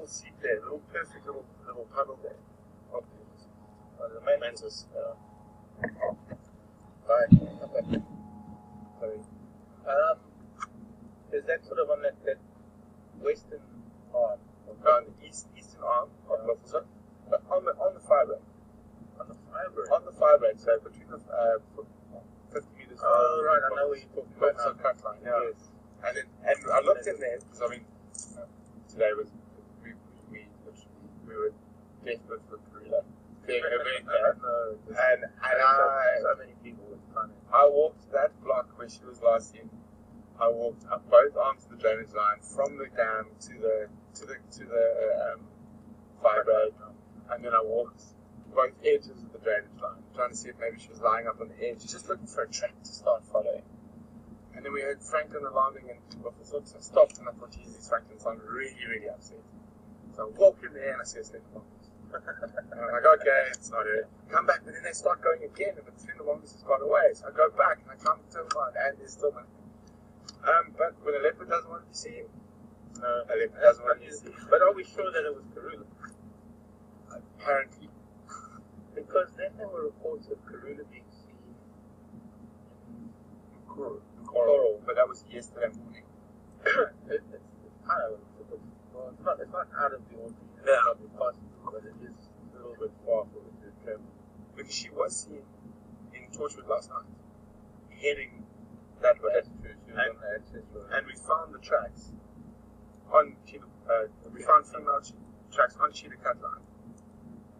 little seat there, little perfect little puddle there. The main mantis. Right. Okay. Sorry. Is that sort of on that western arm? On the eastern arm of Buffalo, but on the fibre. On the fibre? On the fibre, so between the 50 meters. Oh, right, I know what you're talking about now. Cut line, yeah. Yes. And I looked in there because today was we were desperate for Karula. Big event there. And so many people were trying to. I walked that block where she was last in. I walked up both arms of the drainage line from the dam to the fibre, and then I walked both edges of the drainage line, trying to see if maybe she was lying up on the edge, just looking for a track to start following. And then we heard Franklin alarming and took off the socks. I stopped and I thought, Jesus, Franklin sounded really, really upset. So I walked in there and I see a slender mongoose. And I'm like, okay, it's not it. Come back, but then they start going again, and the slender mongoose has gone away. So I go back and I climb the turtle line, and there's still nothing. But when a leopard doesn't want to be seen, a leopard doesn't want to be seen. But are we sure that it was Karula? Apparently. Because then there were reports of Karula being seen in Coral, but that was yesterday morning. it's kind of, well, it's not out of the ordinary. It's Yeah. not impossible, but it is a little bit far for it to travel. Because she was seen in Torchwood last night, heading that way. That's true. She was on the access road. And we found the tracks on we found female tracks on Cheetah Cut Line,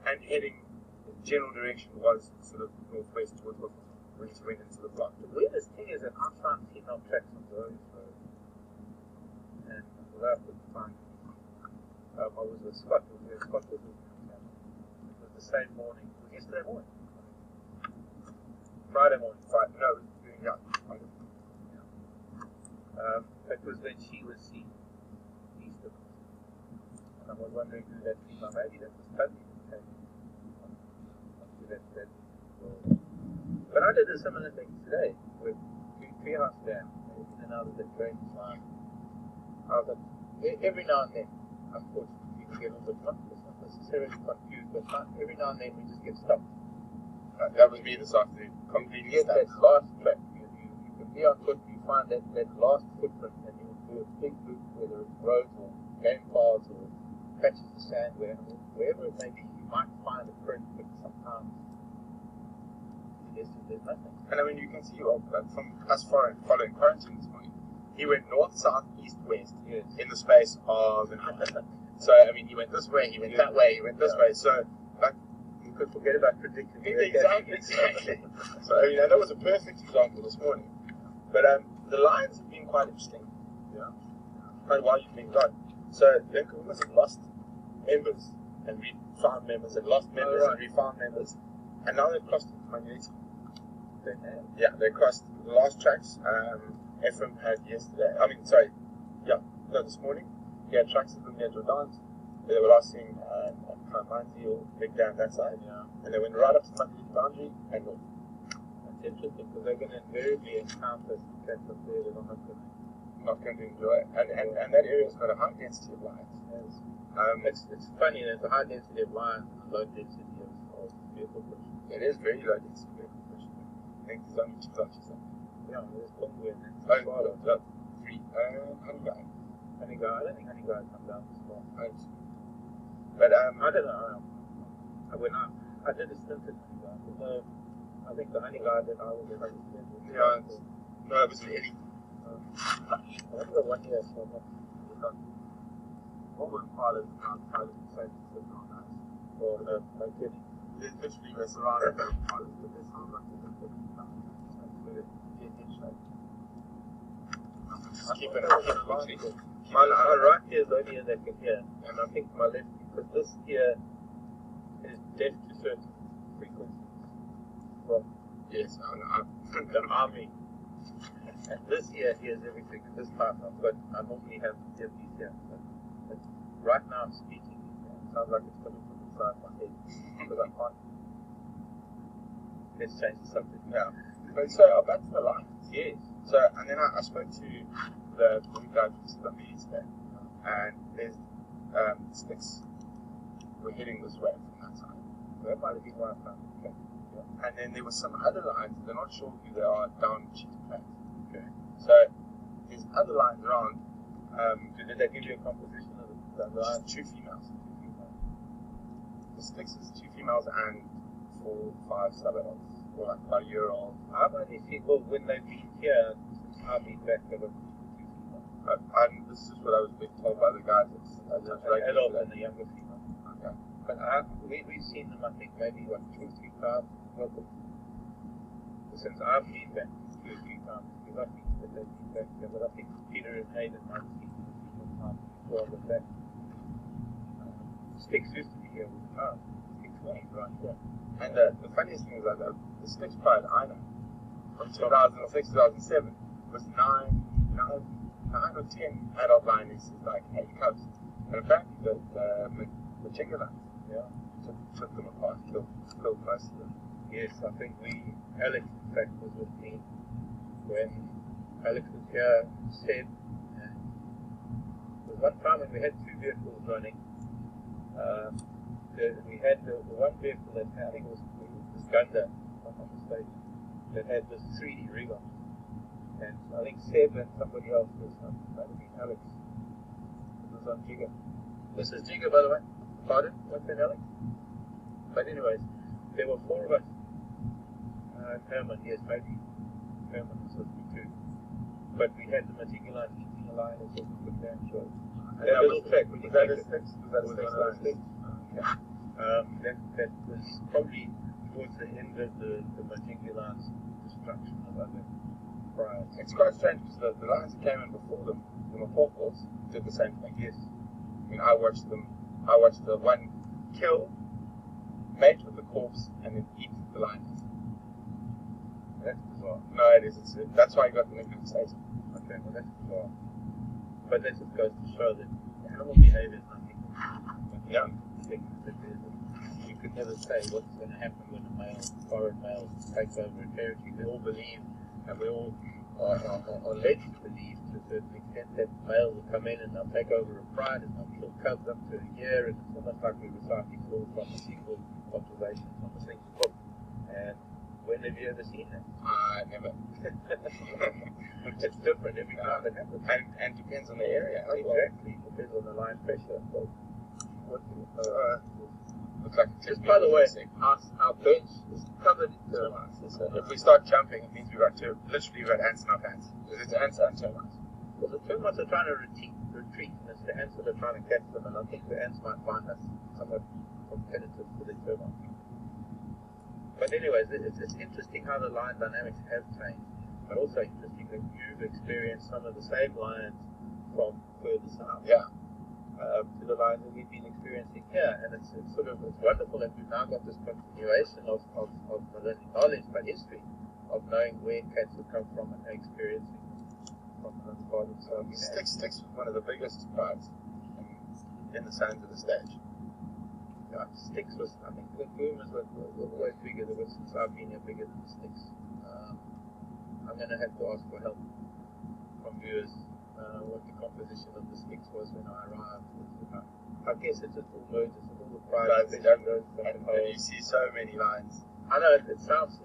and heading in general direction was sort of northwest towards Buffalo when she went into the block. The weirdest thing is that I found female tracks on those roads. And although I couldn't find I was with Scott, Scott was with me. It was the same morning. It was yesterday morning. Friday morning. No, yeah. It was when she was seen east of us. And I was wondering who that female, maybe that was Tubby who came onto that road. But I did a similar thing today with Treehouse Dam, in and out of the drainage line. Every now and then, unfortunately, we get a little bit, not necessarily confused, but every now and then we just get stopped. That was me this afternoon. Completely You get that last track. You can be on foot, you find that last footprint, and you do a big loop, whether it's roads or game paths or patches of sand, wherever it may be, you might find a print, but sometimes there's nothing. And I mean, you can see from us following Quarantine this morning, he went north, south, east, west in the space of an hour. So, I mean, he went this way, he went that way, he went this way. So, like, you could forget about predicting. Exactly. So, I mean, that was a perfect example this morning. But the lines have been quite interesting. Yeah. Quite while you've been gone. So, the Nkuhumas have lost members, and we found members, and lost members, and we found members. And now they've crossed into Magnetic. Yeah, they crossed the last tracks. Ephraim had yesterday. This morning. He had tracks of them near Jordan's. They were last seen on Kaimanzi or Big Dam that side. Yeah. And they went right up to the Magnetic boundary and north. That's interesting because they're going to invariably encounter some tracks up there that are not going to enjoy. And that area's got a high density of lines. Yes. It's funny, there's a high density of lines and a low density of vehicle pushing. It is very low density vehicle pushing. I think there's only 2 bunches of them. Yeah, there's Congo and then three. Honeyguy. I don't think Honeyguy come down this far. But I don't know. I did a stint at Honeyguy. I think the Honeyguy that I was at yeah, no, it was an Eddie. I think the 1 year so much. What were pilots outside of the safety system on that? Or no kidding. There's literally a surrounding of pilots, but there's some like keep it watching. My right ear is the only ear that can hear, and I think my left, because this ear is deaf to certain frequencies from the army, and this ear hears everything. And this time I normally have earpiece here, but right now I'm speaking. It sounds like it's coming from inside my head because I can't. Let's change the subject. Yeah. But so back to the lines. Yes. So and then I spoke to the guy from Safari today, and there's sticks were heading this way from that side. So that might have been why I found it. Okay. Yeah. And then there were some other lines, they're not sure who they are, down cheating plates. Okay. So there's other lines around. Did they give you a composition of the lines? Two females. The sticks is 2 females and 4, 5 sub-adults, or like about a year old. How many people, when they've been here, since I've been back, they've got 2 females? This is what I was being told by the guys. It's like adult and the younger female. Okay. But we've seen them, I think, maybe like 2 or 3 times. Since I've been back 2 or 3 times, because I think that they've been back here. But I think Peter and Hayden might have seen them a few times before I was back. Sticks used to be here with cars. Sticks right here. And the funniest thing is that the Sticks pride I know from 2006, 2007 was 9 or 10 adult lineys, like 8 cubs. And apparently the Machinga lines, took them apart, killed most of them. Yes, I think Alex in fact was with me when Alex was here, said, there was one time when we had 2 vehicles running. We had the one vehicle that I think it was this Gunda, if I'm not mistaken, that had this 3D rig on it. And I think Seb and somebody else was on, maybe Alex, was on Jigger. This is Jigger, by the way. Pardon? What's that, Alex? But anyways, there were 4 of us. Herman, yes, maybe Herman was with me too. But we had the Maticular eating a line as well, with damn show. That little track, was that a Sticks? Was that a Sticks? That was probably towards the end of the Majingular's destruction of other priors. It's quite strange because the lines that came in before them, the Maportals, did the same thing. Yes. I mean, I watched the one kill, mate with the corpse, and then eat the lines. That's bizarre. No, it is. That's why I got the nickname Satan. Okay, well that's bizarre. But that just goes to show that animal behavior is nothing. Yeah. You could never say what's going to happen when a foreign male takes over a territory. We all believe, and we all are led to believe to a certain extent that males will come in and they'll take over a pride and they'll kill cubs up to a year, and it's almost like we're reciting all from a single observation from a single book. And when have you ever seen that? Never. It's different every time it happens. And depends on the area. Exactly. Depends on the line pressure. So, looks like just by the way, our bench is covered in termites. If we start jumping, it means we've got ants in our pants. Because it's ants and termites. Well, the termites are trying to retreat, and it's the ants that are trying to catch them, and I think the ants might find us somewhat competitive for the termites. But anyways, it's interesting how the line dynamics have changed, but also interesting that you've experienced some of the same lines from further south. Yeah. To the lines that we've been experiencing here, and it's wonderful that we've now got this continuation of not only knowledge but history of knowing where cats have come from and experiencing from another part of the world. Sticks was one of the biggest prides in the sands of the stage. Yeah, Sticks was, I think the boomers were always bigger. There was, since I've been here, bigger than the Sticks. I'm going to have to ask for help from viewers. What the composition of the Sticks was when I arrived. I guess it just all merges with all the pride. And you see so many lines. I know it sounds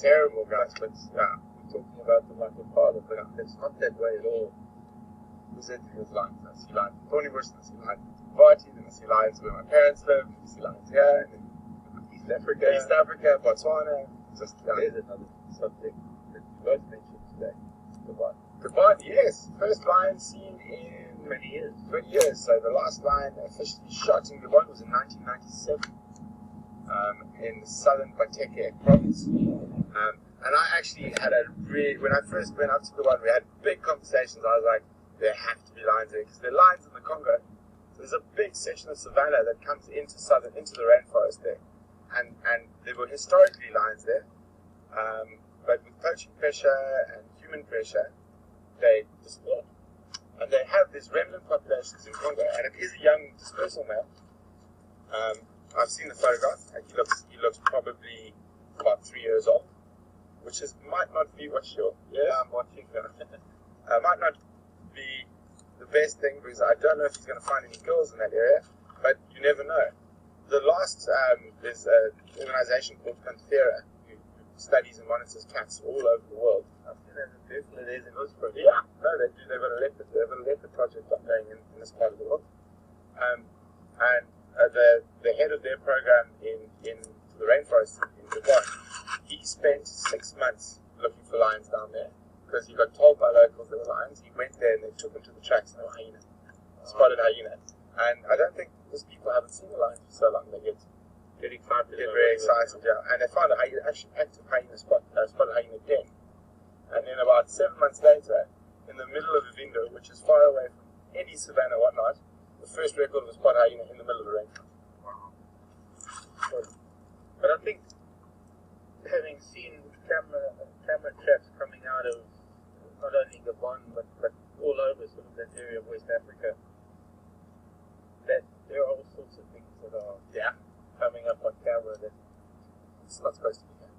terrible, guys, but yeah. We're talking about them like a father, but it's not that way at all. There's lines. I see lines in Thorny Bush, I see lines in Party, then I see lines where my parents live, I see lines here, and then East Africa, Botswana. There's another subject that you both mentioned today. Goodbye, yes. First lion seen in 20 years. 20 years. So the last lion officially shot in Gabon was in 1997 in the southern Bateke province. And I actually had when I first went up to Gabon, we had big conversations. I was like, there have to be lions there because there are lions in the Congo. So there's a big section of savanna that comes into the rainforest there. And there were historically lions there. But with poaching pressure and human pressure, they disappeared. And they have these remnant populations in Congo, and it is a young dispersal male. I've seen the photograph, and he looks probably about 3 years old, might not be what you're. Yeah, I'm watching that. Might not be the best thing, because I don't know if he's going to find any girls in that area, but you never know. The last, there's an organization called Panthera who studies and monitors cats all over the world. I've seen that in Buffalo, there's in Australia. Yeah, no, they do. They've got a leopard project ongoing in this part of the world. And the head of their program in the rainforest in Japan, he spent 6 months looking for lions down there because he got told by locals there were lions. He went there and they took him to the tracks and there were hyena, spotted hyena. And I don't think because people haven't seen the lions for so long, they get excited. Get very excited, yeah. And they found a hyena, actually active hyena spotted hyena den. And then about 7 months later, in the middle of the window, which is far away from any savannah or whatnot, the first record of a spot hyena in the middle of the rainforest. Wow. But I think having seen camera traps coming out of not only Gabon but all over sort of that area of West Africa, that there are all sorts of things that are coming up on camera that it's not supposed to be there.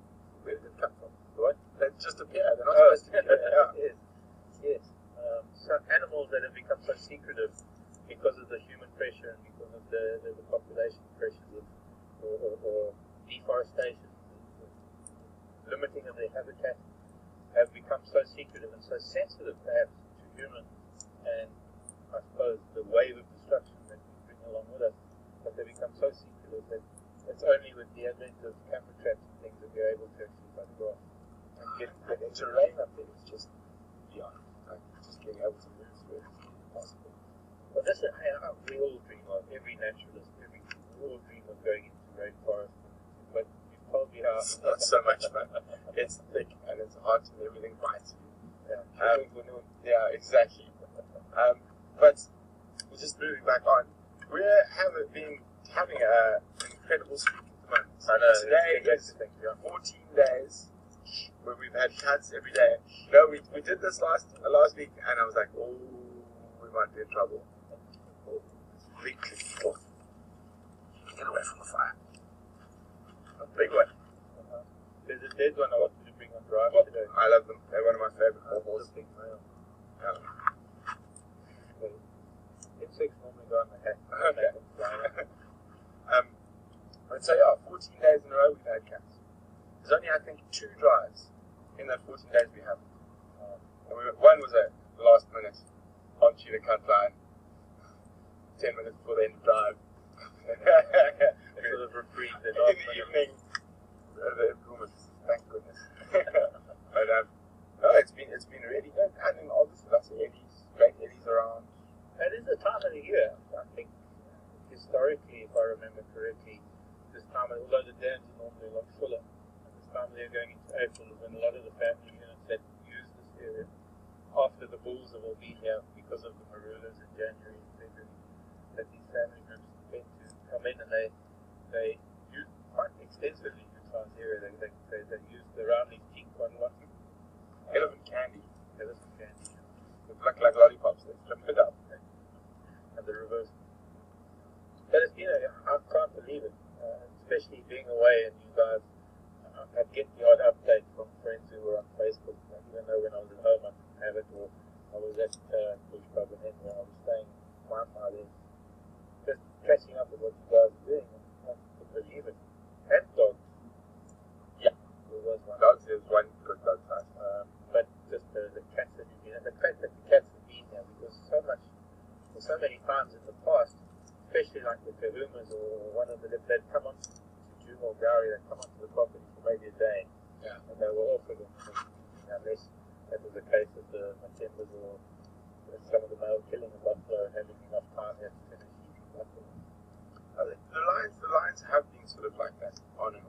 Where did it come from? What? They just appear. They're not supposed to be there. Yes. Some animals that have become so secretive because of the human pressure and because of the population pressures or deforestation, limiting of their habitat, have become so secretive and so sensitive perhaps to humans and I suppose the wave of destruction that we bring along with us, that they become so secretive that it's only with the advent of camera traps and things that we're able to actually photograph and get the terrain up there is just beyond. Like just being able to move through it is impossible. Well, this is how we all dream of. Every naturalist, we all dream of going into rainforest. But you've told me how it's not so much fun. It's thick and it's hot and everything bites you. Yeah, exactly. But just moving back on, we have been having an incredible streak at the moment. I know. Today is 14 days where we've had cats every day. No, we did this last week, and I was like, oh, we might be in trouble. Oh, big cliff. Oh. Get away from the fire. A big one. There's a dead one I wanted to bring on drive today. I love them. They're one of my favorite horses. Big male. Insects normally go on the head. Okay. So yeah, 14 days in a row we've had cats. There's only, I think, 2 drives in that 14 days we have. And one was a last minute onto the cut line, 10 minutes before the end of the drive. Sort of reprieve in the evening. Thank goodness. But no, it's been really good. And then obviously lots of eddies, great eddies around. That is the time of the year. I think historically, if I remember correctly, this time, although the dams are normally a lot fuller, at this time of the year going into April is when a lot of the family units that use this area after the bulls have all been here because of the marooners in January and February, that these family groups tend to come in and they use quite extensively utilize the area. They use the rounding teak quite a lot. Elephant candy. They look like lollipops. They flip it up. And the reverse. But it's I can't believe it, especially being away and you guys. I get the odd update from friends who were on Facebook. Even though when I was at home I didn't have it, or I was at Bush Club and then when I was staying Wi-Fi there, just catching up with what you guys are doing. I couldn't believe it. And dogs. Yeah, there was one. Dogs, there's one good dog type. But just the cats that you've been, and the fact that the cats have been here, because so many times in the past, especially like the kahumas or one of the that come on to Juma or Gowrie, that come onto the property for maybe a day, and they were off again, unless that was the case of the Matimbas or some of the male killing a buffalo and having enough time here to finish eating buffalo. The lions have been sort of like that, on and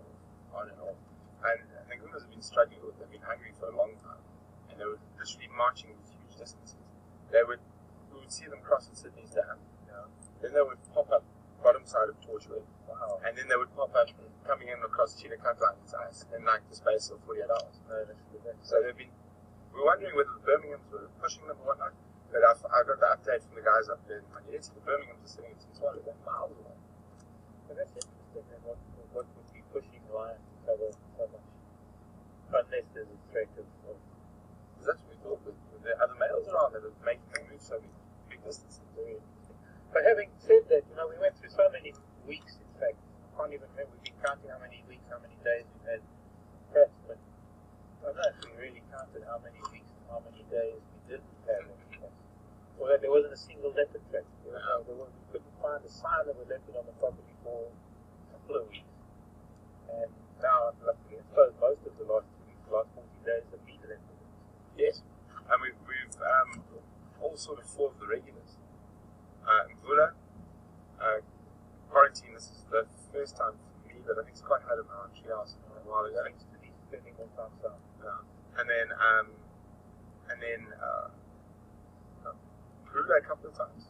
off. And the Gumas have been struggling with it. They've been hungry for a long time. And they were literally marching these huge distances. We would see them crossing Sydney's Dam. Then they would pop up bottom side of Torchwood. Wow. And then they would pop up coming in across Cheetah Cut Line's ice in like the space of 48 hours. So we're wondering whether the Birminghams were pushing them or whatnot. But I got the update from the guys up there in Manchester. The Birminghams are sitting in Swallow. They're miles away. But that's interesting. And what would be pushing lions to cover so much? Unless there's a threat of that's what we thought. With the other males around that are making them move so big distance. Very interesting. But having said that, we went through so many weeks, in fact. I can't even remember. We've been counting how many weeks, how many days we've had cats, but I don't know if we really counted how many weeks and how many days we didn't have any cats. Or that there wasn't a single leopard track. We couldn't find a sign of a leopard on the property for a couple of weeks. And now, luckily, I suppose most of the last 2 weeks, the last 40 days have been leopard. Yes. And we've all sort of four of the regulars. Mvula, quarantine, this is the first time for me, but I think it's quite hard in our treehouse a while ago. Thanks to these spending more time south. And then Kruger a couple of times.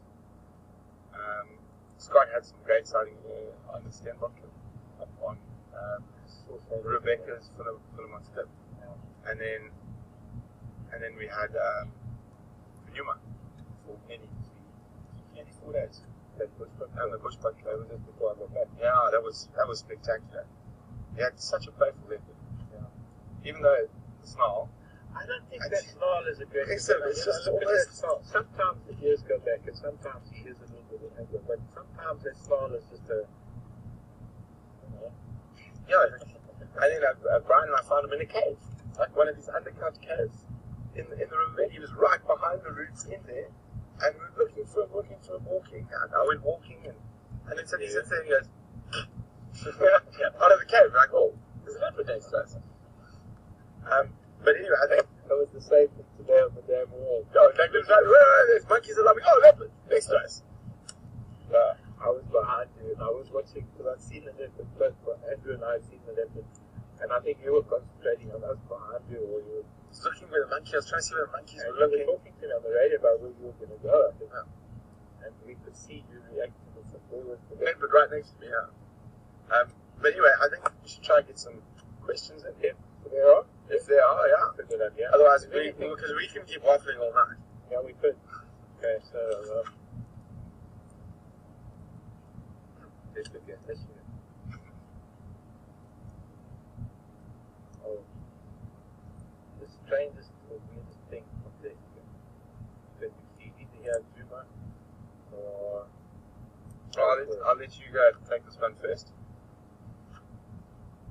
Scott had some great sighting on the Stenbok up on Rebecca's Philemon Stip. And then we had Yuma for nearly 4 days. And the bushbuck club was just before I got back. Yeah, that was spectacular. He had such a playful leopard. Yeah. Even though the snarl. I don't think that snarl is aggressive. It's just almost. Sometimes the ears go back, and sometimes he is a little bit angry. But sometimes that snarl is just a. Yeah. I think Brian and I found him in a cave, like one of these undercut caves in the riverbed. He was right behind the roots in there, and we were looking for him walking. And I went walking, and then suddenly he sits there and he goes out of the cave. We're like, oh, there's a leopard next to us. But anyway, I think that was the same thing today on the damn wall. Oh, there's monkeys around me. Oh, leopard next to us. I was behind you, and I was watching because I'd seen the leopard first. Andrew and I had seen the leopard, and I think you were concentrating on us behind you, or you were looking where the monkey. I was trying to see where the monkeys were looking. You were talking to me on the radio about where you were going to go, I think. And we could see you reacting to some was the leopard right next to me. But anyway, I think we should try and get some questions in here. If there are, yeah. That's a good idea. Otherwise, because we can keep waffling all night. Yeah, we could. Okay, so let's look at this here. Oh, the strangest or weirdest thing of this year. That you see either here at Zuma or. I'll let you go take this one first.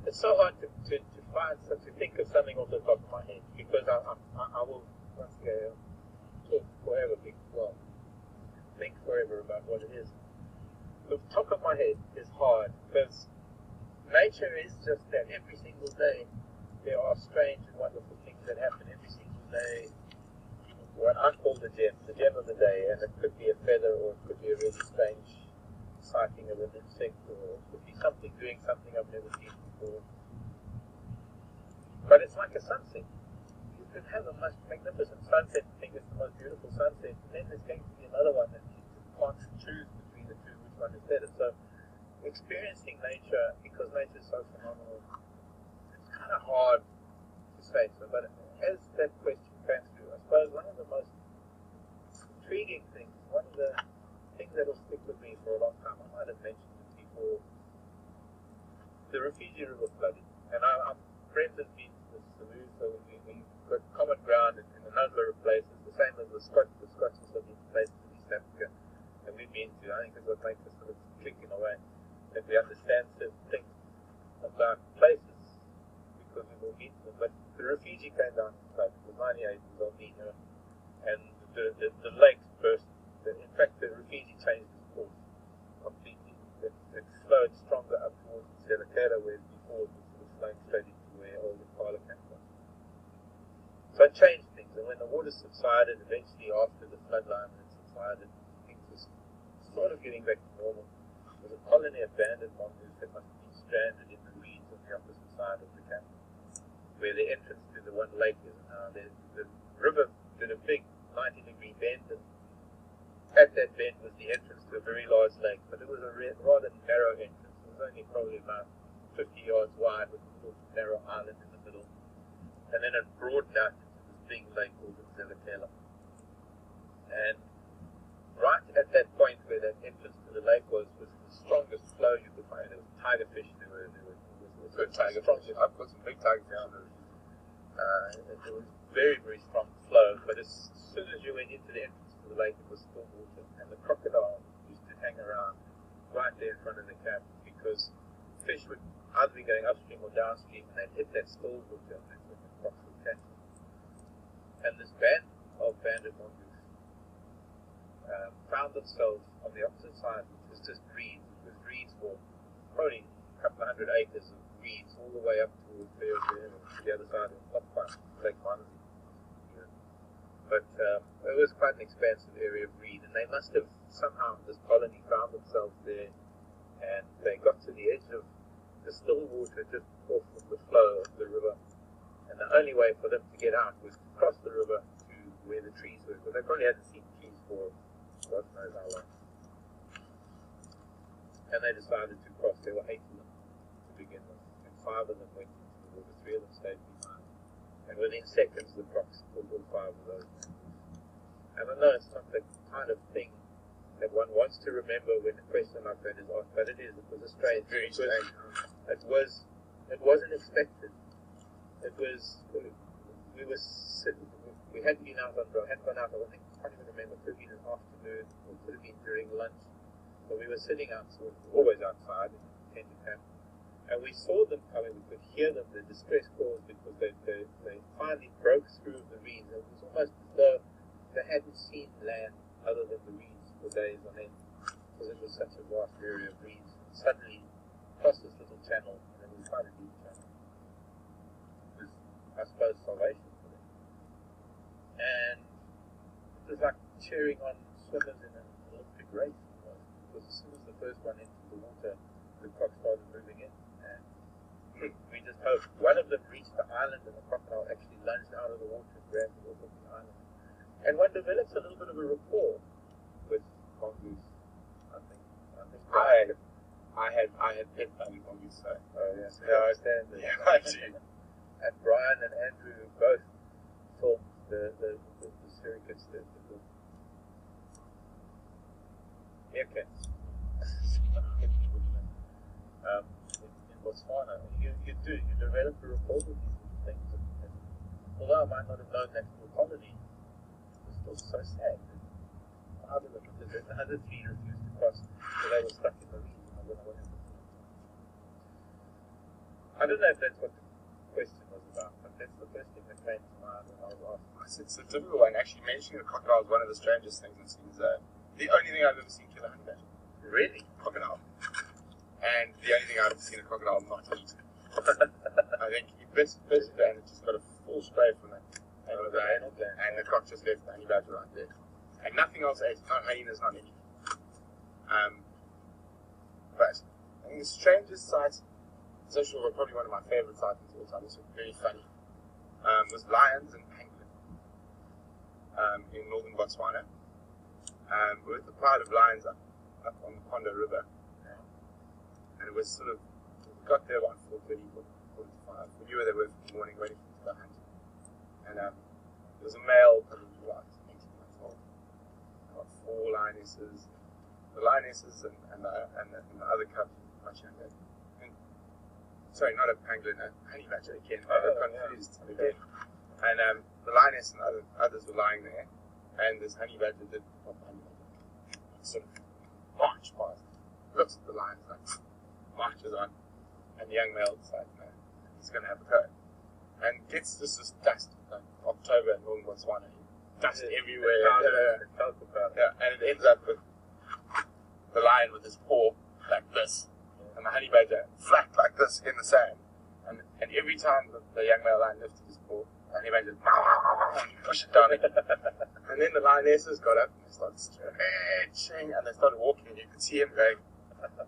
It's so hard to find to think of something off the top of my head because I will once again talk forever, think forever about what it is. The top of my head is hard because nature is just that. Every single day there are strange and wonderful things that happen every single day. What I call the gem of the day, and it could be a feather or it could be a really strange sighting of an insect, or it could be something doing something I've never seen before. But it's like a sunset. You could have a most magnificent sunset and think it's the most beautiful sunset, and then there's going to be another one that you can't choose between the two which one is better. So experiencing nature, because nature is so phenomenal, it's kind of hard to say so. But as that question came through, I suppose one of the most intriguing things, one of the things that will stick with me for a long time, I might have mentioned to people, the Rufiji River flooding. And I'm friends and been to the Samu, so we've got common ground in a number of places, the same as the Scots also been to places in East Africa that we've been to. I think it's what makes us sort of click in a way, that we understand certain things about places because we've all been to them. But the Rufiji came down in flood, it was 98 years old, and the lakes burst. In fact, the Rufiji changed its course completely. It flowed stronger up towards Selakela, whereas before it was flowing straight into where all the Impala came from. So it changed things, and when the water subsided, eventually after the floodline had subsided, things were sort of getting back to normal. There was a colony of banded mongoose that must have been stranded in the reeds on the opposite side of the camp, where the entrance to the one lake is now. The river did a big 90-degree bend, and at that bend was the entrance to a very large lake, but it was a rather narrow entrance. It was only probably about 50 yards wide with a little narrow island in the middle. And then it broadened out into this big lake called the Selakela. And right at that point where that entrance to the lake was the strongest flow you could find. There was tiger fish, there was tiger fish. I've got some big tigers down there. It was very, very strong flow, but as soon as you went into the entrance to the the lake, it was still water, and the crocodile used to hang around right there in front of the camp because fish would either be going upstream or downstream, and they'd hit that still water, and that's when the crocs would catch them. And this band of banded mongoose found themselves on the opposite side, which was just reeds. It was reeds for probably a couple of 100 acres of reeds all the way up towards there and the other side of Lake Martin. But it was quite an expansive area of reed, and they must have somehow, this colony found themselves there, and they got to the edge of the still water just off of the flow of the river, and the only way for them to get out was to cross the river to where the trees were, because they probably hadn't seen trees for God knows how long. And they decided to cross. There were 8 of them to begin with, and 5 of them went into the water, 3 of them stayed behind. And within seconds, the crocs killed all 5 of those. And I know it's not the kind of thing that one wants to remember when a question like that is asked, but it is. It was a strange. Very strange. It wasn't expected. It was. We were sitting. We hadn't been out on drive. Hadn't gone out. I can't even remember. It could have been an afternoon, or it could have been during lunch. But we were sitting outside, always outside in the tent camp, and we saw them coming. We could hear them, the distress calls, because they finally broke through the reeds. It was almost as though they hadn't seen land other than the reeds for days on end, because it was such a vast area of reeds. And suddenly, across this little channel, and it was quite a deep channel, it was, I suppose, salvation for them. And it was like cheering on swimmers in an Olympic race. Because as soon as the first one entered the water, the croc started moving in, and we just hoped one of them reached the island, and the crocodile actually lunged out of the water and grabbed the water of the island. And one develops a little bit of a rapport with mongoose. I think I had pet bunny mongoose, so yes, I understand that. yeah, I do. And Brian and Andrew both filmed the surrogates, the meerkats. In Botswana, you develop a rapport with these things. And although I might not have known that from the colony, it was still so sad. Other than the other 3 refused to cross, so they were stuck in the reeds. I don't know what happened. I don't know if that's what the question was about, but that's the first thing that came to mind when I was asked. It's a difficult one. Actually, mentioning the crocodile is one of the strangest things it seems. The only thing I've ever seen kill a honey badger. Really? Crocodile. And the only thing I've ever seen a crocodile not eat. I think he bit it and it just got a full spray from that. And the croc just left the honey badger right there. And nothing else ate. Not hyenas, not anything. But I think the strangest sight, it's actually probably one of my favourite sightings of all time, it's very funny, was lions and pangolin in northern Botswana. With the pride of lions up on the Kondo River, and it was sort of, we got there around 4:30, 4:45. We knew where they were for the morning, ready for the hunt. And there was a male, probably about 18 months old. There were 4 lionesses. The lionesses and the other cubs were much younger. Sorry, not a pangolin, a honey badger again. I got confused again. And the lioness and others were lying there, and this honey badger did not honey badger. Sort of march past, looks at the lions, like marches on, and the young male decides, no, he's going to have a go. And gets just this dust, like October in northern Botswana, dust everywhere. And it ends up with the lion with his paw like this, and the honey badger flat like this in the sand. And every time the young male lion lifted his paw, the honey badger push it down again. And then the lionesses got up and they started stretching and they started walking, and you could see him going,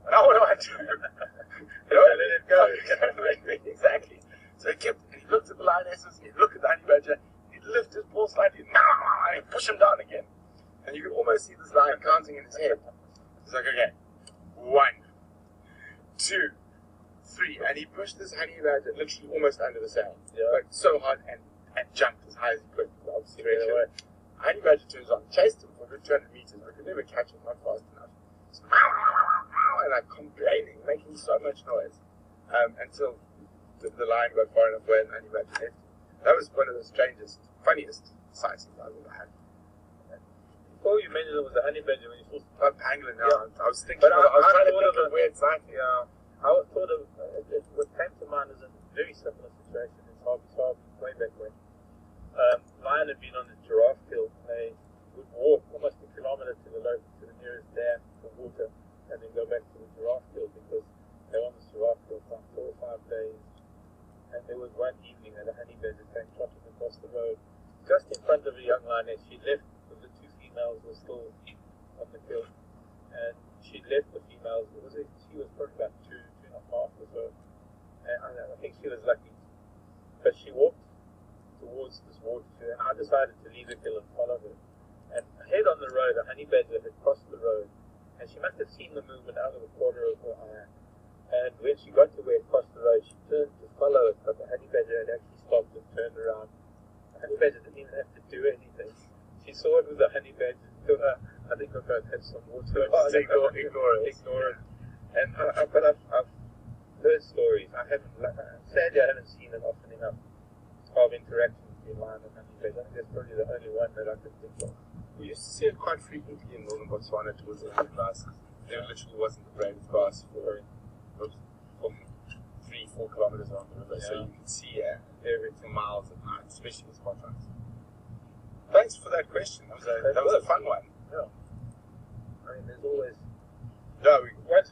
now what do I do? Don't let it go. Exactly. So he kept, and he looked at the lionesses, he looked at the honey badger, he'd lift his paw slightly, and he'd push him down again. And you could almost see this lion counting in his head. He's like, okay, 1, 2, 3. And he pushed this honey badger literally almost under the sand. Yeah. Like so hard, and jumped as high as he could. Obviously, away. Honey badger turns on, chased him for a good 200 meters. I could never catch him, not fast enough. So, and like complaining, making so much noise, until the lion got far enough away and the honey badger left. That was one of the strangest, funniest sightings I've ever had. thought you mentioned it was a honey badger when you saw pangolin. Yeah. I was thinking. But I was trying to thought think of where it's like. Yeah, I thought of what came to mind is a very similar situation in Sabi way back when. Lion had been on a giraffe kill. They would walk almost a kilometre to the nearest dam for water, and then go back to the giraffe kill because they were on the giraffe kill for 4 or 5 days. And there was one evening that a honey badger came trotting across the road, just in front of a young lioness. She left because the 2 females were still on the kill, and she left the females. She was probably about 2.5 or so, and I think she was lucky. But she walked towards this water, and I decided to leave the kill and follow her. And ahead on the road, a honey badger had crossed the road, and she must have seen the movement out of the corner of her eye. And when she got to where it crossed the road, she turned to follow it, but the honey badger had actually stopped and turned around. The honey badger didn't even have to do anything. She saw it was a honey badger. I think we're going to have some water. Ignore it. And but I've heard stories. Sadly, I haven't seen it often enough of interactions between lion and honey badger. I think that's probably the only one that I could think of. We used to see it quite frequently in northern Botswana towards the end of classes. There literally wasn't the bravest grass for 3-4 kilometers around the river, so you could see everything for miles at night, especially with spot runs. Thanks for that question. That was a fun one. Yeah. I mean, there's always. No, Once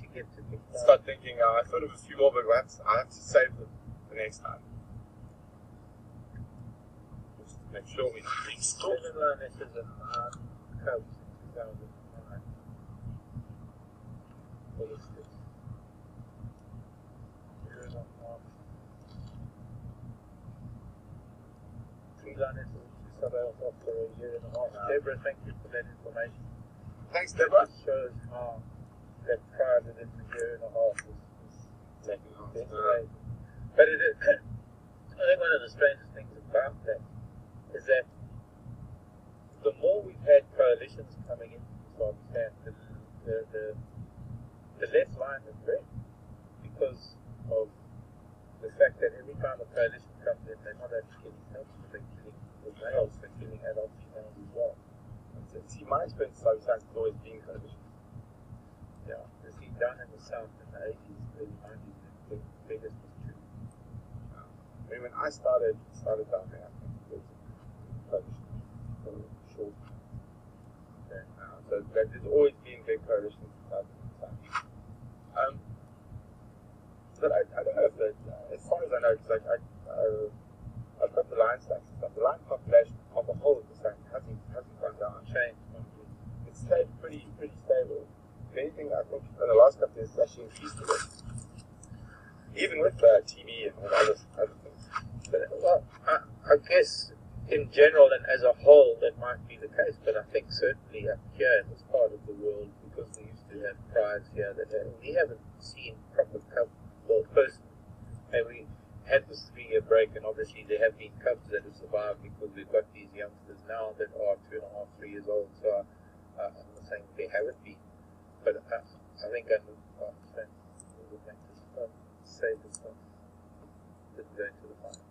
you get to start thinking, I thought of a few more, but I have to save them the next time. Just to make sure we don't get stopped. 7 lionesses and 9 cubs in 2009. For the sticks. Lionesses in South after a year and a half. Deborah, thank you for that information. Thanks, Deborah. It shows how that prior to this year and a half is Taking off. But it is, I think one of the strangest things about that is that the more we've had coalitions coming into Pakistan, the less lion is bred, because of the fact that every time a coalition comes in, they're not actually killing cubs, they're killing the males, they're killing adult females as well. See, my experience of South has always been coalitions. Yeah, you see, down in the south in the 80s, early 90s, the biggest was true. I mean, when I started down there, I think it was coalitions for short. Okay. So there's always been big coalitions in South Africa. But I don't know if that, as far as I know, because I've got the lion stats and stuff. The lion population on the whole of the state hasn't gone down. Changed. It's stayed pretty stable. If anything, I think in the last couple of years it's actually increased a bit. Even with TV and all other things. But, well, I guess in general and as a whole that might be the case, but I think certainly up here in this part of the world, because we used to have prides here, that we haven't seen proper cub person. And we had this 3-year break, and obviously there have been cubs that have survived because we've got these youngsters now that are 2.5, 3 years old. So I'm not saying they haven't been, but I think we would make this fun, save this one, didn't go into the final.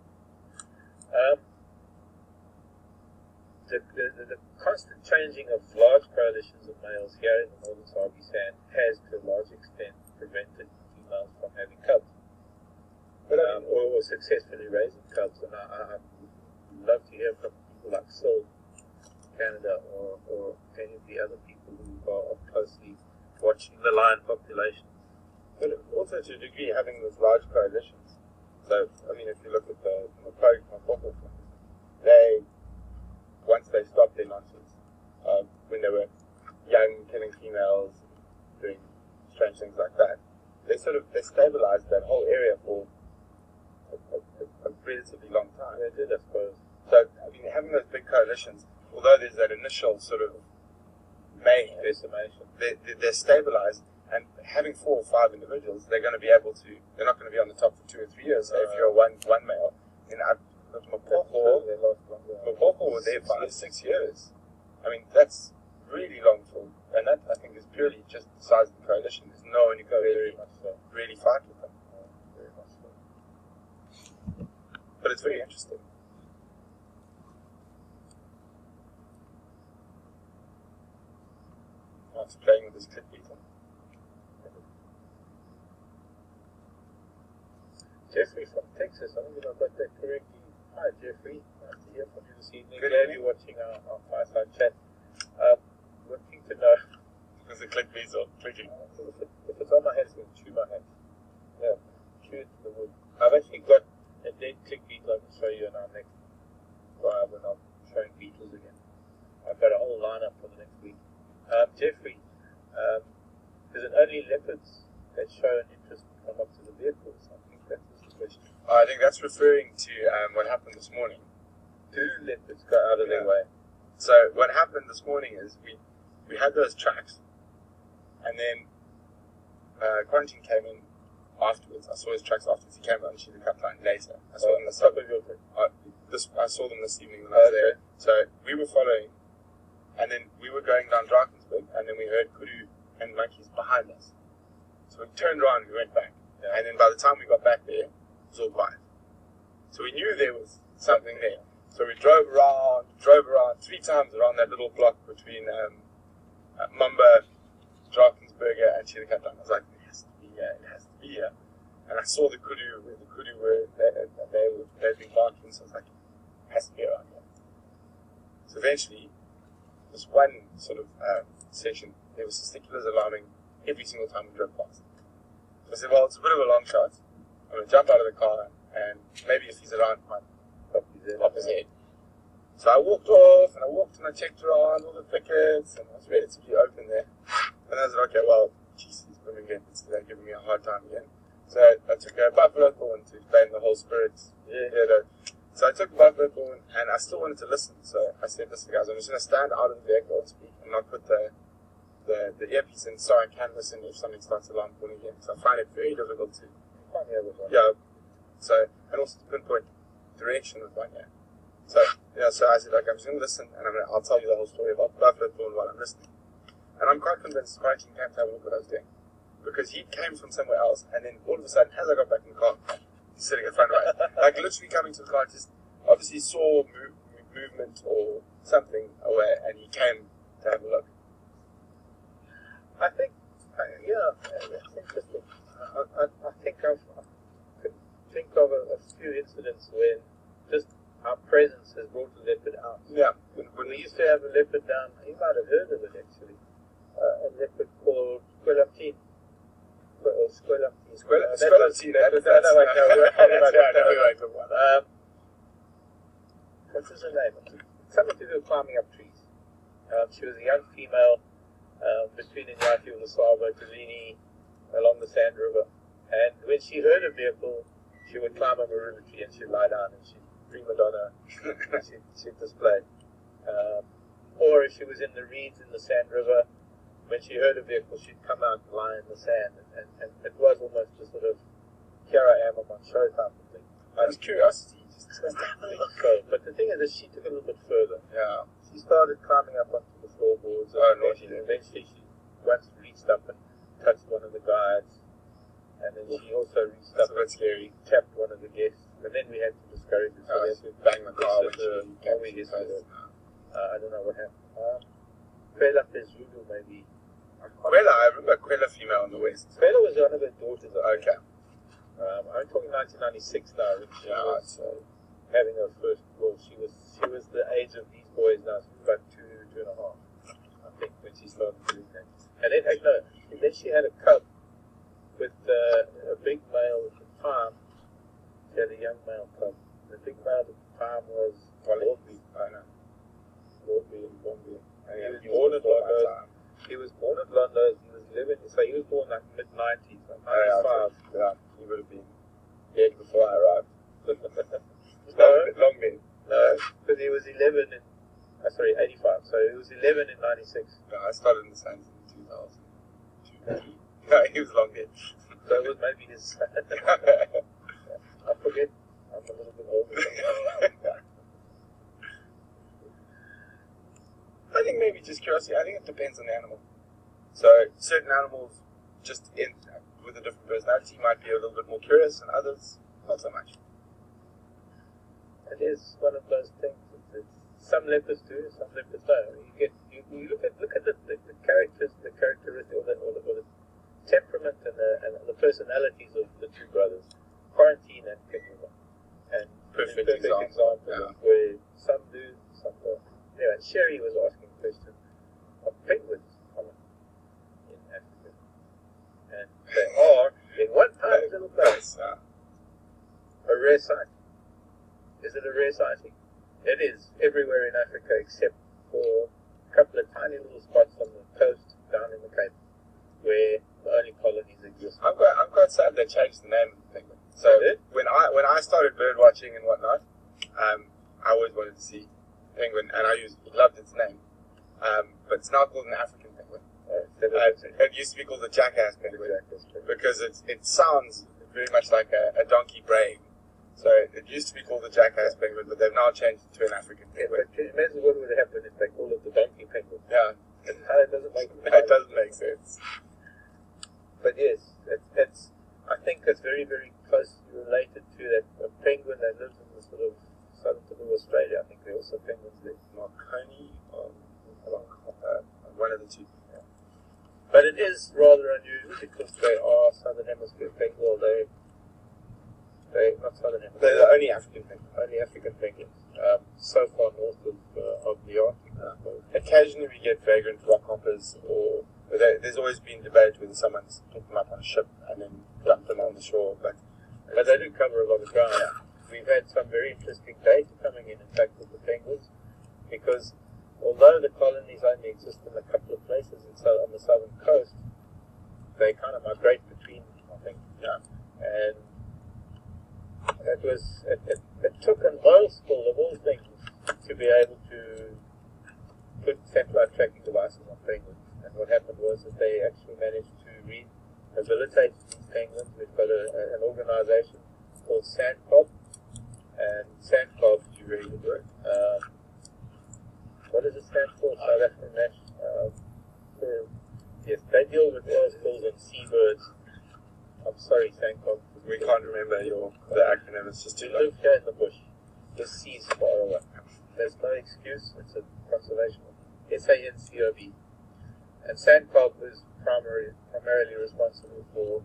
The constant changing of large coalitions of males here in the northern Sabi sand has to a large extent prevented females from having cubs. Or successfully raising cubs, and I'd love to hear from people like Sil, Canada, or any of the other people who are closely watching the lion population. But also to a degree having those large coalitions. So, I mean, if you look at the Mpopo, once they stopped their nonsense, when they were young, killing females, doing strange things like that, they stabilized that whole area for a relatively long time. They did, I suppose. So, I mean, having those big coalitions, although there's that initial sort of mayhem, decimation, they're stabilized, and having 4 or 5 individuals, they're not going to be on the top for 2 or 3 years. So if you're one male, Mpopo were there 5-6 years. I mean, that's really long for, and that I think is purely just the size of the coalition. There's no one who can really fight with them. Very much so. But it's very interesting. Mark's playing with his clip beetle. Jeffrey from Texas, I don't think I got that correctly. Hi Jeffrey, nice to hear from you this evening. Good Glad evening. you're watching our Fireside chat. One thing to know, Because the clip beetle clicking. if it's on my head, it's going to chew my head. Yeah, chew it to the wood. I've actually got a dead click beetle I can show you in our next drive when I'm showing beetles again. I've got a whole lineup for the next week. Jeffrey, is it only leopards that show an interest to come up to the vehicles? I think that's the question. I think that's referring to what happened this morning. Do leopards go out of their way? So what happened this morning is we had those tracks, and then Quarantine came in afterwards. I saw his tracks afterwards. He came on to the cut line later. I saw them top of your thing. I saw them this evening when I was there. So we were following, and then we were going down Drakensberg, and then we heard kudu and monkeys behind us. So we turned around and we went back. Yeah. And then by the time we got back there, it was all quiet. So we knew there was something there. So we drove around 3 times around that little block between Mumba, Drakensberger, and Chillikatlan. I was like, it has to be here, it has to be here. And I saw the kudu, where the kudu were, they'd been barking, so I was like, it has to be around here. So eventually, this one sort of section, there was testiculars alarming every single time we drove past. So I said, well, it's a bit of a long shot. I'm going to jump out of the car, and maybe if he's around, I might pop his head. So I walked off, and I checked around all the thickets, and I was relatively open there. And I was like, okay, well, Jesus, these women again, they're giving me a hard time again. So I took a buffalo thorn to explain the whole spirit. So I took a buffalo thorn, and I still wanted to listen. So I said, listen, guys, I'm just going to stand out of the vehicle and speak, and not put the earpiece in so I can listen if something starts alarm calling again. So I find it very difficult to. Yeah. So, and also to pinpoint direction with one ear. So I said, okay, I'm just going to listen, and I'll tell you the whole story about buffalo thorn while I'm listening. And I'm quite convinced Quarantine came to have a look at what I was doing. Because he came from somewhere else, and then all of a sudden, as I got back in the car, he's sitting in front of me. Like literally coming to the car, just obviously saw movement or something away, and he came to have a look. I think, that's interesting. I think I could think of a few incidents when just our presence has brought the leopard out. Yeah. When we used to have a leopard down, you might have heard of it actually, a leopard called Squelaptine. What's her name? Something to do with climbing up trees. She was a young female between Inyati and the Savo, Tazini, along the Sand River. And when she heard a vehicle, she would climb up a river tree and she'd lie down and she'd prima donna, she'd display. Or if she was in the reeds in the Sand River, when she heard a vehicle, she'd come out and lie in the sand. And it was almost a sort of, here I am, I'm on show type of thing. Out of curiosity. But the thing is that she took it a little bit further. Yeah. She started climbing up onto the floorboards. And eventually she once reached up and touched one of the guides. And then she also reached up and scary, tapped one of the guests. And then we had to discourage her. So we had to bang the car when we hit her. I don't know what happened. Quella Zulu maybe. Quella, I remember Quella female in the West. Quella was one of her daughters. Okay. I'm talking 1996 now. She was having her first. Well, she was the age of these boys now. She was about 2.5, I think, when she started doing that. And then she had a cub with a big male at the time. She had a young male cub. The big male at the time was Lordby. I know. Lordby and Bombay. He was born at London. He was born at London. He was living. So he was born like mid-90s, like 95. Yeah, he would have been dead before I arrived. Long been. No, because he was 11 in. 85. So he was 11 in 96. No, I started in the science in 2000. No, he was long dead. So it was maybe his. I forget. I'm a little bit older. I think maybe just curiosity. I think it depends on the animal. So certain animals, just with a different personality, might be a little bit more curious, and others not so much. It is one of those things. It's some leopards do, some leopards don't. You look at the characters, the characteristics, or the temperament and the personalities of the two brothers, Quarantine and Penguin, and Perfect example yeah. where some do, some don't. Anyway, Sherry was asking a question of penguins common in Africa, and they are in one tiny little place a rare sight. Is it a rare sighting? It is everywhere in Africa except for a couple of tiny little spots on the coast down in the Cape where the only colonies exist. I'm quite sad they changed the name of the penguin. So when I started bird watching and whatnot, I always wanted to see penguin, and I loved its name. But it's now called an African penguin. It used to be called the jackass penguin because it sounds very much like a donkey braying. So it used to be called the jackass penguin, but they've now changed it to an African penguin. But can you imagine what would happen if they call it the donkey penguin? Yeah. It doesn't make sense. It doesn't make sense. But yes, I think it's very, very closely related to that penguin that lives in the sort of southern tip of Australia. I think there are also penguins there. Marconi or one of the two. Yeah. But it is rather unusual because they are southern hemisphere penguins. They're not southern hemisphere. They're the only African penguins. Only African penguins. So far north of the Arctic. Occasionally we get vagrant rockhoppers, or there's always been debate whether someone's picked them up on a ship and then dumped them on the shore. But they do cover a lot of ground. Yeah. We've had some very interesting data coming in fact, with the penguins, because although the colonies only exist in a couple of places on the southern coast, they kind of migrate between, I think. Yeah. And it took an oil spill of all things to be able to put satellite tracking devices on penguins. And what happened was that they actually managed to rehabilitate these penguins. We've got an organization called SANCOB, and SANCOB do really good work. What does it stand for? South African National. Yes, they deal with oil spills on seabirds. I'm sorry, SANCOB. We can't remember the acronym. It's just too We long. live here in the bush. The sea's far away. There's no excuse. It's a conservation. SANCOB. And SANCOB is primarily responsible for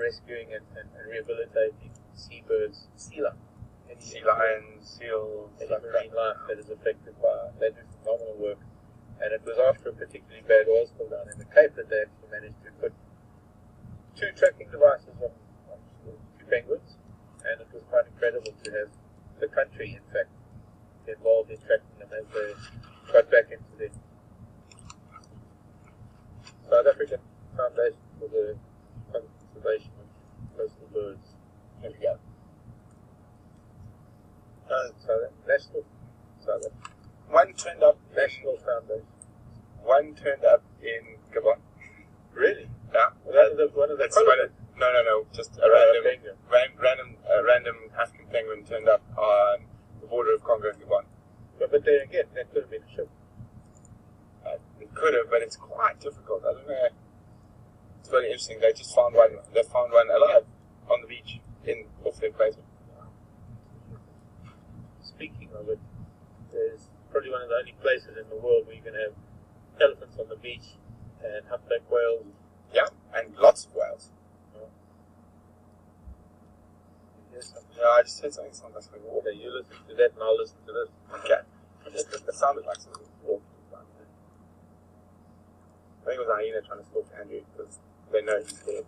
rescuing and rehabilitating seabirds, sea Lions, seals, any marine life that is affected by. They do phenomenal work. And it was after a particularly bad oil spill down in the Cape that they actually managed to put 2 tracking devices on 2 penguins, and it was quite incredible to have the country, in fact, involved in tracking them as they got back into the South African Foundation for the Conservation of Coastal Birds. There we go. National One turned up. National Foundation. One turned up in Gabon. Really? Yeah. One of the No. Just a random African penguin turned up on the border of Congo and Gabon. But there again, that could have been a ship. It could have, but it's quite difficult. I don't know. It's very interesting. They just found one. They found one alive on the beach off their place. Speaking of it, there's probably one of the only places in the world where you can have elephants on the beach and humpback whales. Yeah, and lots of whales. Yeah, I just said something sounds like water. Okay, you listen to that and I'll listen to this. Okay. It sounded like something awful. I think it was a hyena trying to stalk Andrew because they know he's dead.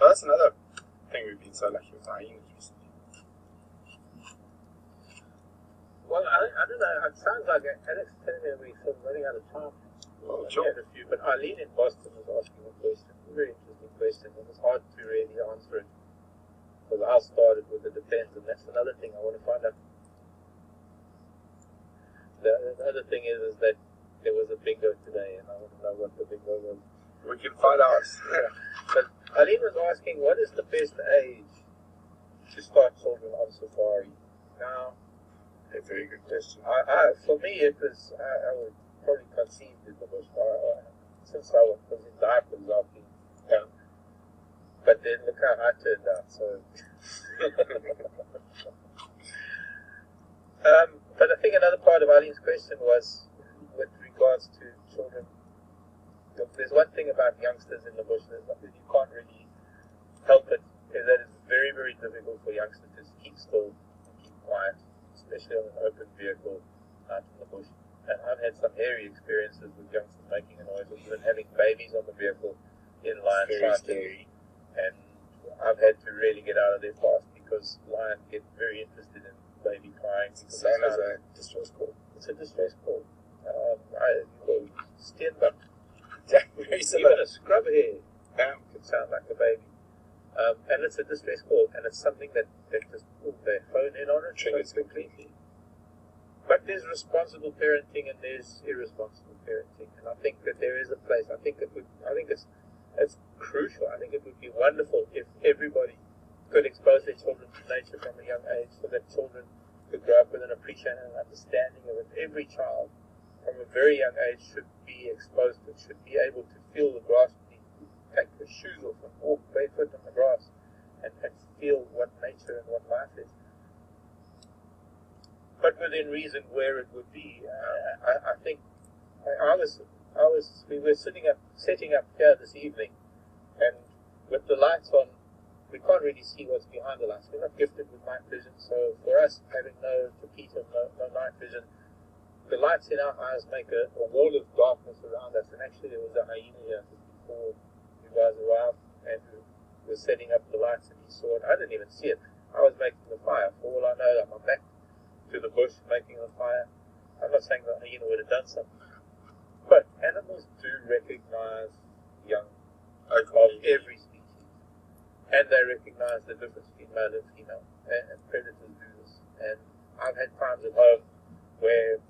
Well, that's another thing we've been so lucky with hyenas recently. Well, I don't know. It sounds like Alex is telling me we're sort of running out of time. Oh, sure. But Eileen in Boston was asking a question, a very interesting question, and it's hard to really answer it because I started with the depends, and that's another thing I want to find out. The other thing is that there was a bingo today, and I want to know what the bingo was. We can find out. But Eileen was asking, what is the best age to start children on safari? Now, a very good question. For me, it was, I would probably conceive in the bush since I was in diapers after young. But then look how I turned out. So, but I think another part of Eileen's question was with regards to children. There's one thing about youngsters in the bush that you can't really help it, is that it's very, very difficult for youngsters to keep still and keep quiet, especially on an open vehicle out in the bush. And I've had some hairy experiences with youngsters making a noise, even having babies on the vehicle in lion sight. And I've had to really get out of their path because lions get very interested in baby crying. It's the same as a distress call. It's a distress call. Stand up. Very similar. Even a scrub hair could sound like a baby. And it's a distress call, and it's something that just they hone in on it triggers completely. But there's responsible parenting and there's irresponsible parenting, and I think that there is a place. I think it's crucial. I think it would be wonderful if everybody could expose their children to nature from a young age, so that children could grow up with an appreciation and understanding of it. Every child from a very young age should be exposed and should be able to feel the grass beneath, take their shoes off and walk barefoot on the grass and feel what nature and what life is. But within reason where it would be. I think we were setting up here this evening, and with the lights on, we can't really see what's behind the lights. We're not gifted with night vision, so for us, having no tapetum, no night vision, the lights in our eyes make a wall of darkness around us. And actually, there was a hyena here before you guys arrived, and we were setting up the lights, and he saw it. I didn't even see it. I was making the fire. For all I know, I'm back to the bush making the fire. I'm not saying that a hyena would have done something, but animals do recognize young of every species, and they recognize the difference between male and female, and predators do this. And I've had times at home where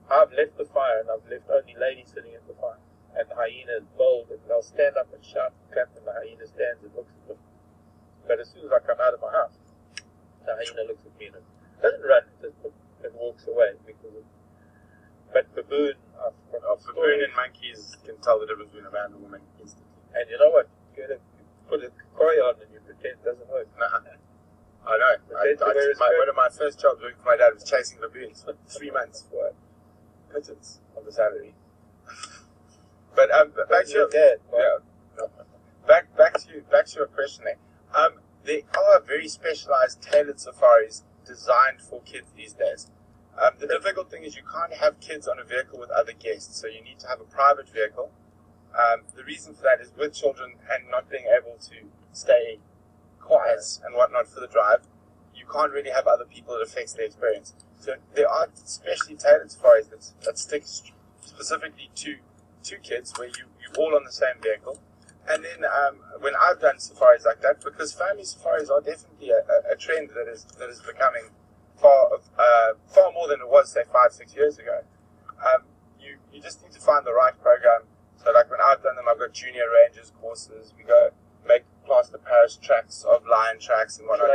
I've left the fire and I've left only ladies sitting at the fire, and the hyena is bold, and they'll stand up and shout and clap, and the hyena stands and looks at them. But as soon as I come out of my house, the hyena looks at me and it doesn't run, it walks away because of. But baboon and monkeys can tell the difference between a man and a woman instantly. And you know what? You gotta put a koi on and you pretend it doesn't work. Nah. I know. One of my first jobs working for my dad was chasing baboons for 3 months for pittance of the salary. But back to your dad. Back to your question there. There are very specialized, tailored safaris designed for kids these days. The difficult thing is you can't have kids on a vehicle with other guests, so you need to have a private vehicle. The reason for that is with children and not being able to stay quiet and whatnot for the drive, you can't really have other people. It affects their experience. So there are specially tailored safaris that stick specifically to kids, where you're all on the same vehicle. And then when I've done safaris like that, because family safaris are definitely a trend that is becoming far more than it was, say, 5-6 years ago. You just need to find the right program. So like when I've done them, I've got junior rangers courses. We go make plaster Paris tracks of lion tracks and whatnot.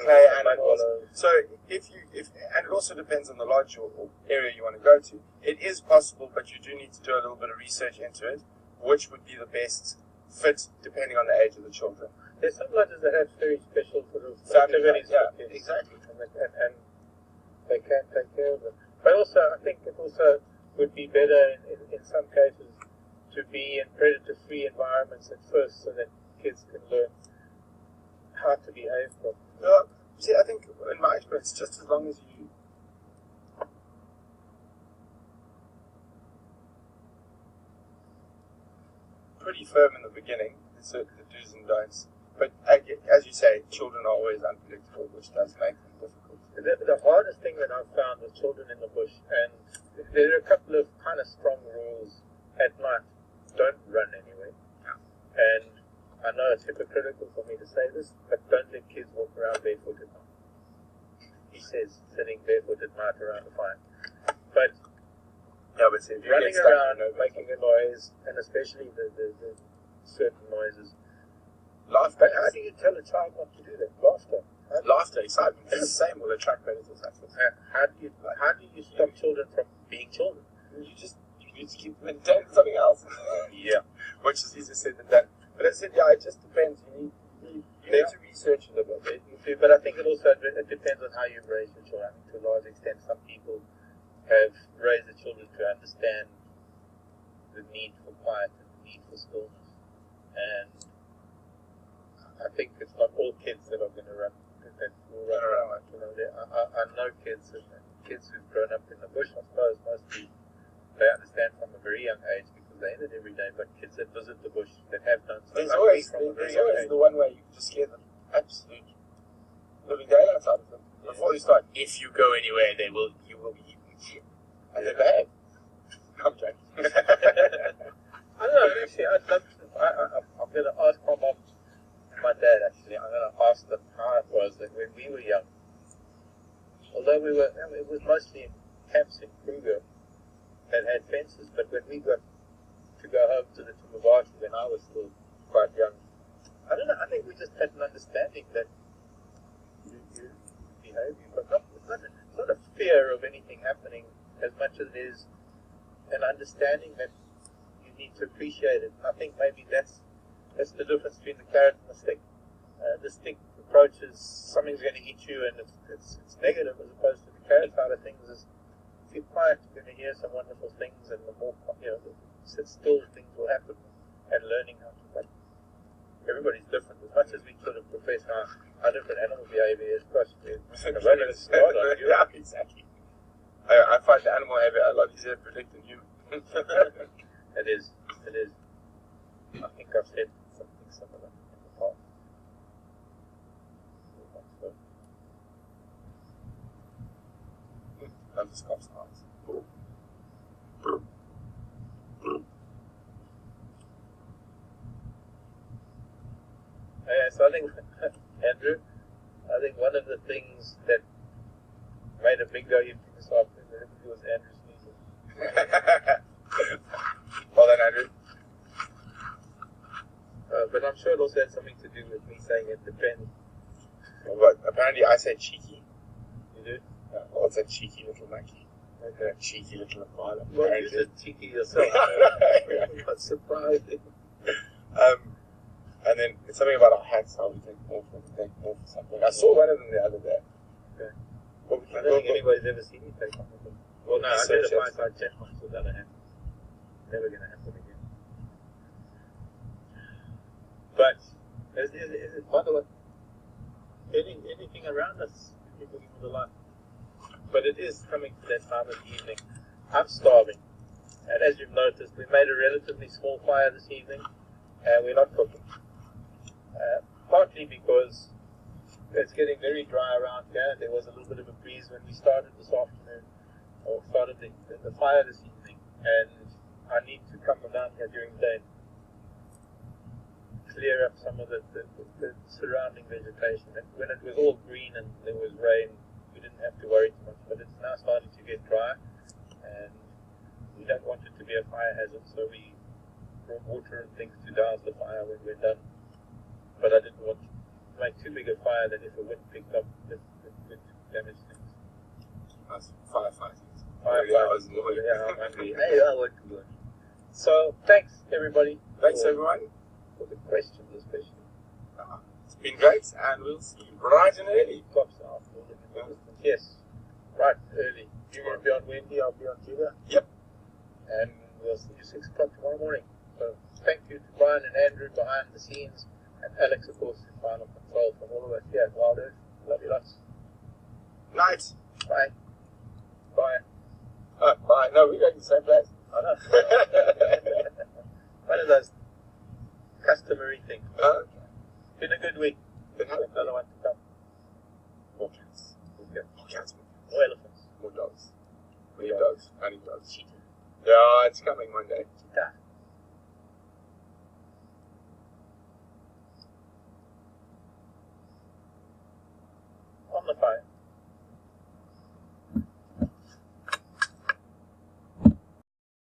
Clay animals. So and it also depends on the lodge or area you want to go to. It is possible, but you do need to do a little bit of research into it, which would be the best fit depending on the age of the children. There's some lodges that have very special sort of activities. Yeah, exactly. And they can take care of them. But also, I think it also would be better in some cases to be in predator-free environments at first, so that kids can learn how to behave properly. Yeah, see, I think in my experience, just as long as you pretty firm in the beginning, the do's and don'ts. But as you say, children are always unpredictable, which does make them difficult. The hardest thing that I've found with children in the bush, and there are a couple of kind of strong rules at night. Don't run anyway. And I know it's hypocritical for me to say this, but don't let kids walk around barefoot at night. He says sitting barefoot at night around the fire. But running around, making a noise, and especially the certain noises. Laughter. But how do you tell a child not to do that? Laughter, excitement. It's the same with attract predators. How do you stop children from being children? You need to keep them entertained with something else. Yeah. Which is easier said than done. But as I said, it just depends. You need to research it a bit. But I think it also depends on how you raise your children. I think to a large extent, some people have raised the children to understand the need for quiet and the need for stillness. And I think it's not all kids that are going to run. That will run around. You know, I know kids who've grown up in the bush. I suppose mostly they understand from a very young age because they're in it every day. But kids that visit the bush that have done so. There's always the one way you just scare them absolute living daylights out of them before you start. If you go anywhere, you will be eaten. And they're bad. I'm joking. I don't know. Actually, I'm going to ask my mom and my dad. Actually, I'm going to ask them how it was that when we were young. Although it was mostly in camps in Kruger that had fences. But when we got to go home to the Tumavati when I was still quite young, I don't know. I think we just had an understanding that you behave. But it's not a fear of anything happening as much as it is an understanding that you need to appreciate it. And I think maybe that's the difference between the carrot and the stick. The stick approach is something's going to hit you and it's negative, as opposed to the carrot side of things is if you're quiet, you're going to hear some wonderful things, and the more sit still, things will happen. And learning how to play. Everybody's different. As much as we sort of profess how different animal behavior is, gosh, yeah, exactly. I find the animal behavior a lot easier to predict than human. It is. I think I've said something similar in the past. I'm just cops arms. So I think, Andrew, one of the things that made a big go into this afternoon was Andrew's sneezing. Well done, Andrew. But I'm sure it also had something to do with me saying it depends. But apparently I said cheeky. You do? Well, it's a cheeky little monkey. Okay. A cheeky little koala. Well, you said cheeky yourself. I'm not surprised. And then it's something about our hats, how we take more for something. I saw one of them the other day. Okay. Well, I don't think anybody's ever seen me take one of them. Well, no, I did a Fireside chat once with the other hand. Never going to happen again. But, by the way, anything around us, people give the life. But it is coming to that time of the evening. I'm starving. And as you've noticed, we made a relatively small fire this evening, and we're not cooking. Partly because it's getting very dry around here. There was a little bit of a breeze when we started this afternoon, or started the fire this evening, and I need to come down here during the day and clear up some of the surrounding vegetation. And when it was all green and there was rain, we didn't have to worry too much, but it's now starting to get dry, and we don't want it to be a fire hazard, so we brought water and things to douse the fire when we're done. But I didn't want to make too big a fire that if a wind picked up, it would damage things. That's firefighting. Yeah, I'm hungry. Hey, I like to learn. So, thanks, everybody. Thanks, everyone. For the questions, especially. It's been great, and we'll see you bright and early. Tops out. Yes, bright and early. You're going to be on Wendy, I'll be on Juba. Yep. And we'll see you 6 o'clock tomorrow morning. So, thank you to Brian and Andrew behind the scenes. And Alex, of course, in final control from all of us here at WildEarth. Love you lots. Night. Bye. Bye. Bye. No, we're going to the same place. I know. One of those customary things. Okay. Been a good week. Another one to come. More cats. Okay. More cats. More elephants. More dogs. We need dogs. I need dogs. Cheetah. Yeah, it's coming one day. Cheetah.